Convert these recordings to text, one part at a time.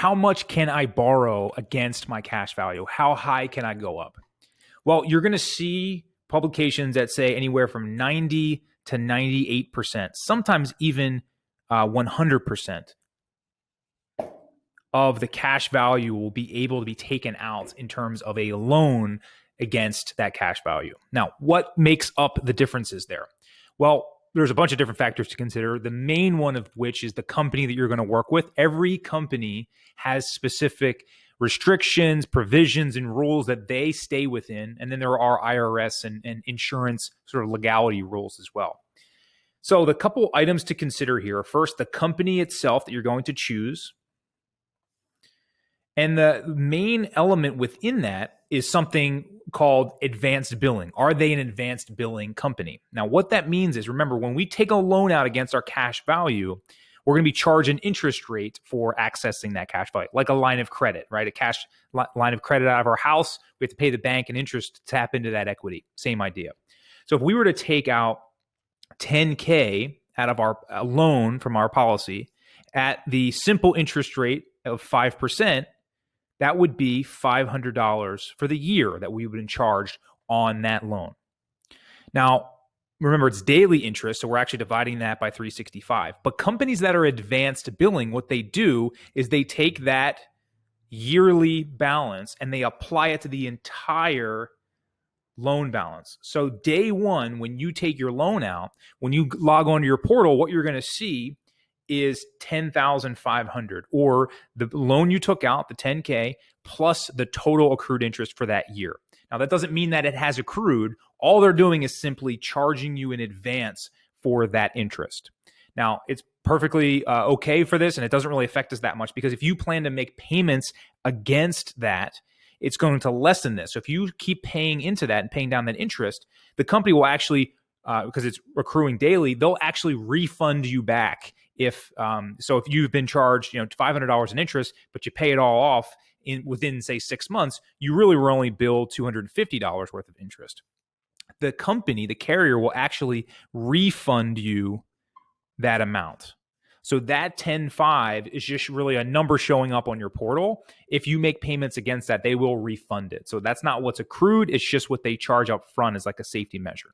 how much can I borrow against my cash value? How high can I go up? Well, you're going to see publications that say anywhere from 90 to 98%, sometimes even 100% of the cash value will be able to be taken out in terms of a loan against that cash value. Now, what makes up the differences there? Well, there's a bunch of different factors to consider, the main one of which is the company that you're going to work with. Every company has specific restrictions, provisions, and rules that they stay within. And then there are IRS and insurance sort of legality rules as well. So the couple items to consider here. First, the company itself that you're going to choose. And the main element within that is something called advanced billing. Are they an advanced billing company? Now, what that means is, remember, when we take a loan out against our cash value, we're going to be charged an interest rate for accessing that cash value, like a line of credit, right? A cash line of credit out of our house, we have to pay the bank an interest to tap into that equity. Same idea. So if we were to take out $10K out of our loan from our policy at the simple interest rate of 5%, that would be $500 for the year that we would have been charged on that loan. Now, remember, it's daily interest, so we're actually dividing that by 365. But companies that are advanced billing, what they do is they take that yearly balance and they apply it to the entire loan balance. So day one, when you take your loan out, when you log onto your portal, what you're going to see is $10,500, or the loan you took out, the $10K, plus the total accrued interest for that year. Now, that doesn't mean that it has accrued. All they're doing is simply charging you in advance for that interest. Now, it's perfectly okay for this, and it doesn't really affect us that much, because if you plan to make payments against that, it's going to lessen this. So if you keep paying into that and paying down that interest, the company will actually, because it's accruing daily, they'll actually refund you back. If you've been charged, $500 in interest, but you pay it all off within, say, 6 months, you really were only billed $250 worth of interest. The company, the carrier, will actually refund you that amount. So that 10.5 is just really a number showing up on your portal. If you make payments against that, they will refund it. So that's not what's accrued. It's just what they charge up front as like a safety measure.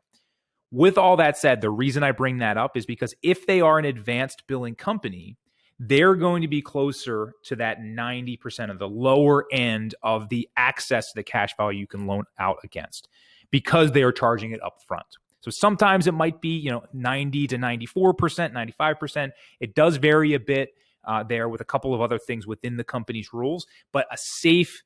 With all that said, the reason I bring that up is because if they are an advanced billing company, they're going to be closer to that 90% of the lower end of the access to the cash value you can loan out against, because they are charging it up front. So sometimes it might be 90 to 94%, 95%. It does vary a bit there with a couple of other things within the company's rules, but a safe,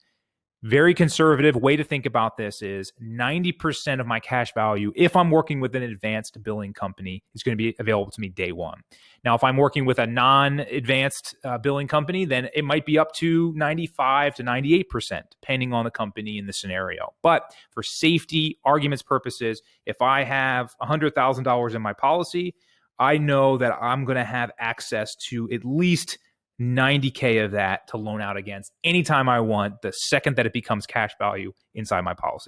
very conservative way to think about this is 90% of my cash value, if I'm working with an advanced billing company, is going to be available to me day one. Now, if I'm working with a non-advanced billing company, then it might be up to 95 to 98%, depending on the company and the scenario. But for safety arguments purposes, if I have $100,000 in my policy, I know that I'm going to have access to at least $90K of that to loan out against anytime I want, the second that it becomes cash value inside my policy.